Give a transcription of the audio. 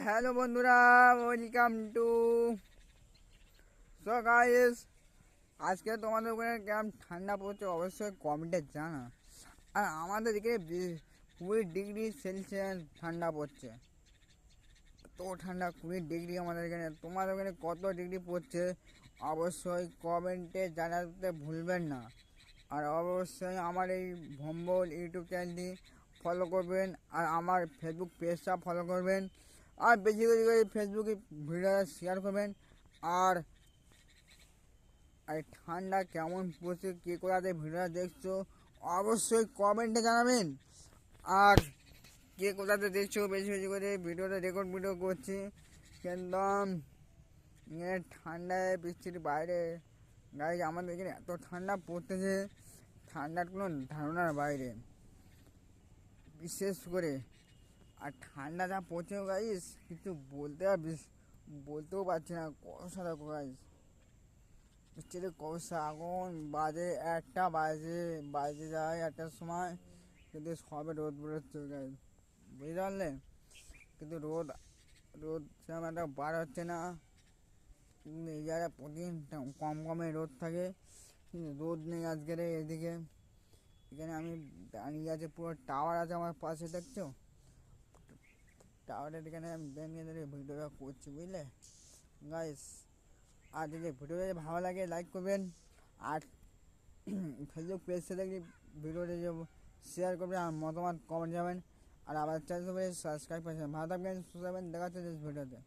Hello বন্ধুরা, welcome to so guys. আজকে তোমাদের ওখানে কেমন ঠান্ডা পড়ছে অবশ্যই কমেন্টে জানা। আর আমাদের দিকে 20 ডিগ্রি সেলসিয়াস ঠান্ডা পড়ছে। তো ঠান্ডা 20 ডিগ্রি আমাদের এখানে। তোমাদের ওখানে কত ডিগ্রি পড়ছে অবশ্যই কমেন্টে জানাতে ভুলবেন না। আর অবশ্যই আমার এই ভম্বল ইউটিউব চ্যানেলটি ফলো করবেন, আর আমার ফেসবুক পেজটা ফলো করবেন, আর বেশি বেশি করে ফেসবুকে ভিডিওটা শেয়ার করবেন। আর আর ঠান্ডা কেমন পড়ছে, কে কোথাতে ভিডিওটা দেখছো অবশ্যই কমেন্টে জানাবেন। আর কে কোথাতে দেখছো বেশি বেশি করে ভিডিওটা রেকর্ড ভিডিও করছি একদম ঠান্ডায় বৃষ্টির বাইরে। গাইজ আমাদের এখানে এত ঠান্ডা পড়তেছে, ঠান্ডার কোনো ধারণার বাইরে বিশেষ করে। আর ঠান্ডা যা পড়ছে গাইজ কিছু বলতেও পারছি না। কষা দেখো গাইজ, হচ্ছে কষা। এখন বাজে একটা, বাজে যায় একটার সময়, কিন্তু সবে রোদ বেরোচ্ছে গাইজ, বুঝতে পারলে। কিন্তু রোদ সেরকম একটা বার হচ্ছে না। কিন্তু এই জায়গায় প্রতিদিন কম কমে রোদ থাকে, কিন্তু রোদ নেই আজকের এদিকে। এখানে আমি দাঁড়িয়ে আছে, পুরো টাওয়ার আছে আমার পাশে, দেখছো টাওয়ারের এখানে আমি দাঁড়িয়ে ভিডিওটা করছি, বুঝলে গাইস। আর যদি ভিডিওটা ভালো লাগে লাইক করবেন, আর ফেসবুক পেজে দেখলে ভিডিওটা শেয়ার করবেন, আর মতামত কমেন্ট যাবেন। আর আবার চ্যানেল সাবস্ক্রাইব করেছেন। ভালো থাকবেন, সুস্থ থাকবেন, দেখা হচ্ছে ভিডিওতে।